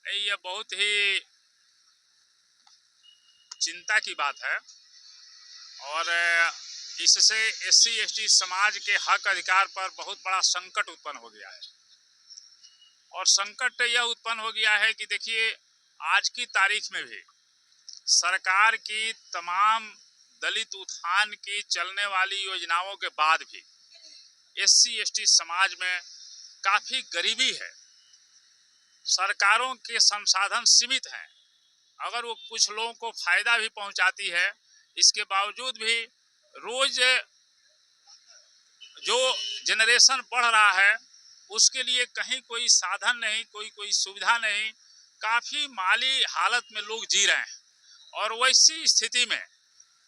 नहीं, ये बहुत ही चिंता की बात है और इससे एससी एसटी समाज के हक अधिकार पर बहुत बड़ा संकट उत्पन्न हो गया है। और संकट यह उत्पन्न हो गया है कि देखिए, आज की तारीख में भी सरकार की तमाम दलित उत्थान की चलने वाली योजनाओं के बाद भी एससी एसटी समाज में काफ़ी गरीबी है। सरकारों के संसाधन सीमित हैं। अगर वो कुछ लोगों को फायदा भी पहुंचाती है, इसके बावजूद भी रोज जो जनरेशन बढ़ रहा है उसके लिए कहीं कोई साधन नहीं, कोई सुविधा नहीं। काफ़ी माली हालत में लोग जी रहे हैं और वैसी स्थिति में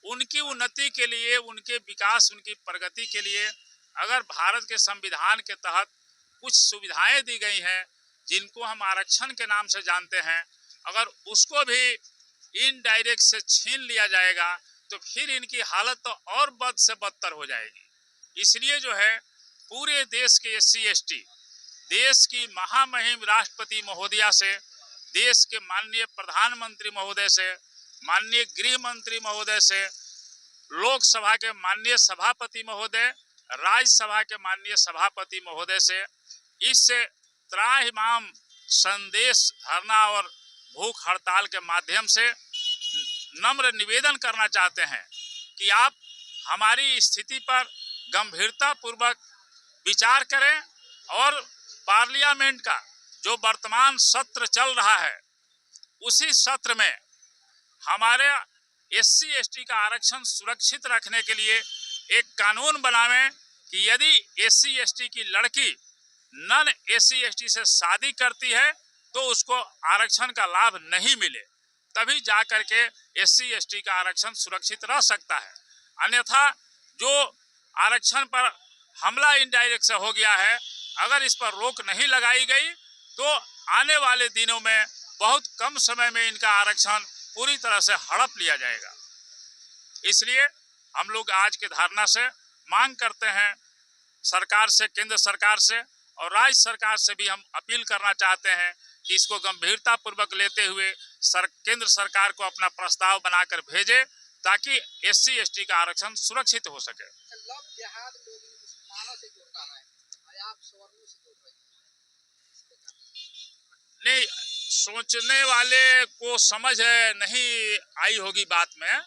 उनकी उन्नति के लिए, उनके विकास, उनकी प्रगति के लिए अगर भारत के संविधान के तहत कुछ सुविधाएं दी गई हैं जिनको हम आरक्षण के नाम से जानते हैं, अगर उसको भी इनडायरेक्ट से छीन लिया जाएगा तो फिर इनकी हालत तो और बद से बदतर हो जाएगी। इसलिए जो है, पूरे देश के एससी एसटी, देश की महामहिम राष्ट्रपति महोदया से, देश के माननीय प्रधानमंत्री महोदय से, माननीय गृह मंत्री महोदय से, लोकसभा के माननीय सभापति महोदय, राज्यसभा के माननीय सभापति महोदय से इस त्राहिमाम संदेश, धरना और भूख हड़ताल के माध्यम से नम्र निवेदन करना चाहते हैं कि आप हमारी स्थिति पर गंभीरता पूर्वक विचार करें और पार्लियामेंट का जो वर्तमान सत्र चल रहा है उसी सत्र में हमारे एससी एसटी का आरक्षण सुरक्षित रखने के लिए एक कानून बनावें कि यदि एससी एसटी की लड़की नन एससी एसटी से शादी करती है तो उसको आरक्षण का लाभ नहीं मिले, तभी जा करके एससी एसटी का आरक्षण सुरक्षित रह सकता है। अन्यथा जो आरक्षण पर हमला इनडायरेक्ट से हो गया है, अगर इस पर रोक नहीं लगाई गई तो आने वाले दिनों में बहुत कम समय में इनका आरक्षण पूरी तरह से हड़प लिया जाएगा। इसलिए हम लोग आज के धरना से मांग करते हैं सरकार से, केंद्र सरकार से और राज्य सरकार से भी हम अपील करना चाहते हैं कि इसको गंभीरता पूर्वक लेते हुए केंद्र सरकार को अपना प्रस्ताव बनाकर भेजे ताकि एससी एसटी का आरक्षण सुरक्षित हो सके। नहीं, सोचने वाले को समझ नहीं आई होगी बात में।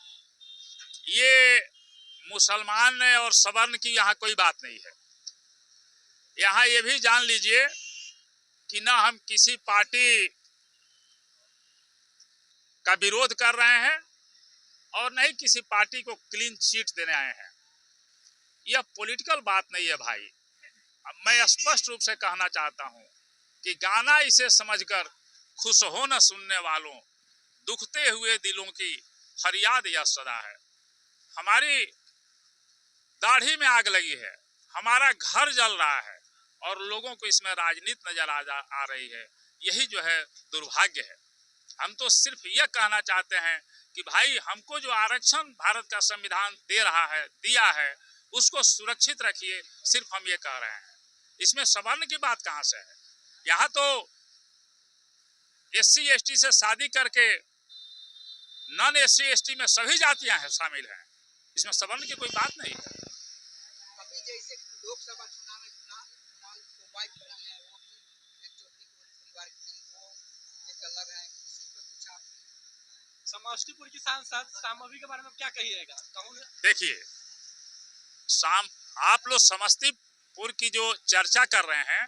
ये मुसलमान और सवर्ण की यहाँ कोई बात नहीं है। यहाँ ये भी जान लीजिए कि ना हम किसी पार्टी का विरोध कर रहे हैं और नहीं किसी पार्टी को क्लीन चिट देने आए हैं। यह पॉलिटिकल बात नहीं है भाई। अब मैं स्पष्ट रूप से कहना चाहता हूं कि गाना इसे समझकर खुश हो न सुनने वालों, दुखते हुए दिलों की फरियाद यह सदा है। हमारी दाढ़ी में आग लगी है, हमारा घर जल रहा है और लोगों को इसमें राजनीति नजर आ रही है। यही जो है दुर्भाग्य है। हम तो सिर्फ यह कहना चाहते हैं कि भाई हमको जो आरक्षण भारत का संविधान दे रहा है, दिया है, उसको सुरक्षित रखिए। सिर्फ हम ये कह रहे हैं, इसमें सवर्ण की बात कहाँ से है। यहाँ तो एससी एसटी से शादी करके नॉन एससी एसटी में सभी जातियां हैं शामिल हैं, इसमें सवर्ण की कोई बात नहीं है। अभी जैसे लोकसभा चुनाव में समस्तीपुर की सांसद सामवी के बारे में क्या कहिएगा? देखिए, आप लोग समस्तीपुर की जो चर्चा कर रहे हैं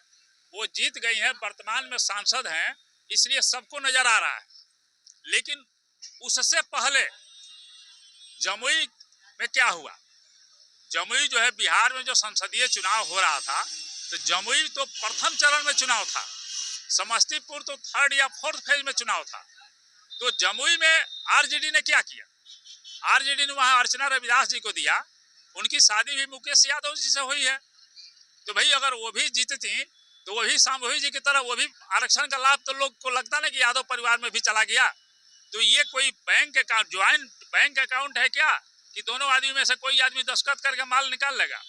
वो जीत गई हैं, वर्तमान में सांसद हैं, इसलिए सबको नजर आ रहा है। लेकिन उससे पहले जमुई में क्या हुआ? जमुई जो है बिहार में जो संसदीय चुनाव हो रहा था, तो जमुई तो प्रथम चरण में चुनाव था, समस्तीपुर तो थर्ड या फोर्थ फेज में चुनाव था। तो जमुई में आरजेडी ने क्या किया? आरजेडी ने वहां अर्चना रविदास जी को दिया, उनकी शादी भी मुकेश यादव जी से हुई है। तो भाई अगर वो भी जीतती तो वो भी शांभवी जी की तरह वो भी आरक्षण का लाभ तो लोग को लगता ना कि यादव परिवार में भी चला गया। तो ये कोई bank account, joint bank account है क्या कि दोनों आदमी में से कोई आदमी दस्तखत करके माल निकाल लेगा?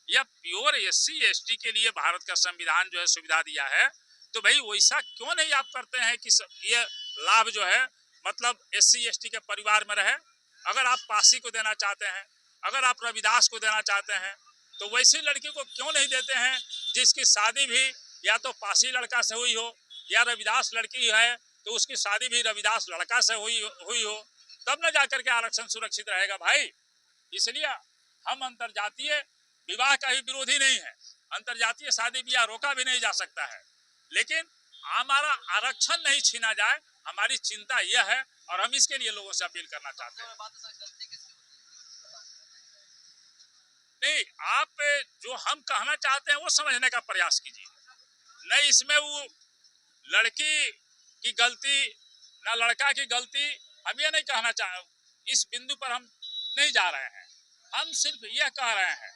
यह प्योर एससी एसटी के लिए भारत का संविधान जो है सुविधा दिया है। तो भाई वैसा क्यों नहीं आप करते हैं कि ये लाभ जो है मतलब SC ST के परिवार में रहे। अगर आप पासी को देना चाहते हैं, अगर आप रविदास को देना चाहते हैं, तो वैसी लड़की को क्यों नहीं देते हैं जिसकी शादी भी या तो पासी लड़का से हुई हो या रविदास लड़की है तो उसकी शादी भी रविदास लड़का से हुई हो, तब न जाकर के आरक्षण सुरक्षित रहेगा भाई। इसलिए हम अंतरजातीय विवाह का ही विरोधी नहीं है, अंतरजातीय शादी ब्याह रोका भी नहीं जा सकता है, लेकिन हमारा आरक्षण नहीं छीना जाए, हमारी चिंता यह है और हम इसके लिए लोगों से अपील करना चाहते हैं। नहीं, आप जो हम कहना चाहते हैं वो समझने का प्रयास कीजिए। नहीं इसमें वो लड़की की गलती ना लड़का की गलती, हम ये नहीं कहना चाह, इस बिंदु पर हम नहीं जा रहे हैं। हम सिर्फ यह कह रहे हैं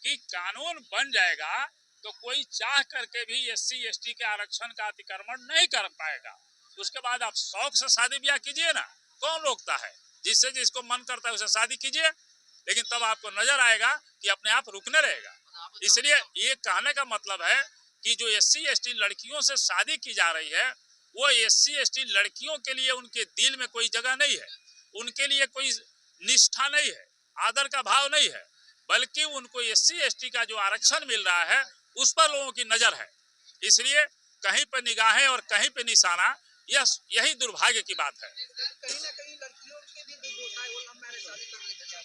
कि कानून बन जाएगा तो कोई चाह करके भी SC ST के आरक्षण का अतिक्रमण नहीं कर पाएगा। उसके बाद आप शौक से शादी ब्याह कीजिए ना, कौन रोकता है? जिससे जिसको मन करता है उसे शादी कीजिए, लेकिन तब आपको नजर आएगा कि अपने आप रुकने रहेगा। इसलिए ये कहने का मतलब है कि जो SC ST लड़कियों से शादी की जा रही है वो SC ST लड़कियों के लिए उनके दिल में कोई जगह नहीं है, उनके लिए कोई निष्ठा नहीं है, आदर का भाव नहीं है, बल्कि उनको SC ST का जो आरक्षण मिल रहा है उस पर लोगों की नजर है। इसलिए कहीं पर निगाहें और कहीं पे निशाना, यही दुर्भाग्य की बात है। कहीं ना कहीं लड़कियों के भी दोष है, वो लव मैरिज शादी कर लेते हैं।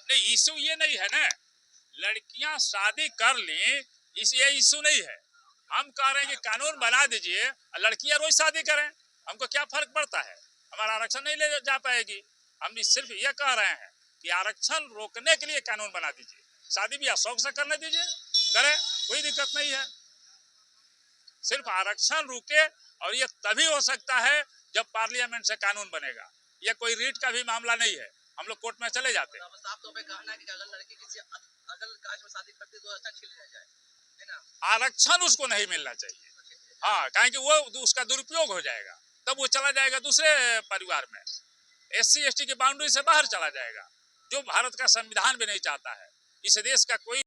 नहीं इशू ये नहीं है ना, लड़कियां शादी कर लें ये इशू नहीं है। हम कह रहे हैं कि कानून बना दीजिए, लड़कियां रोज शादी करें, हमको क्या फर्क पड़ता है, हमारा आरक्षण नहीं ले जा पाएगी। हम सिर्फ ये कह रहे हैं कि आरक्षण रोकने के लिए कानून बना दीजिए, शादी ब्याह शौक से करने दीजिए, करें, कोई दिक्कत नहीं है। सिर्फ आरक्षण रुके और ये तभी हो सकता है जब पार्लियामेंट से कानून बनेगा। ये कोई रीट का भी मामला नहीं है, हम लोग कोर्ट में चले जाते हैं। आरक्षण उसको नहीं मिलना चाहिए, हाँ, कहें कि वो उसका दुरुपयोग हो जाएगा, तब वो चला जाएगा दूसरे परिवार में, SC ST की बाउंड्री से बाहर चला जाएगा, जो भारत का संविधान भी नहीं चाहता है। इस देश का कोई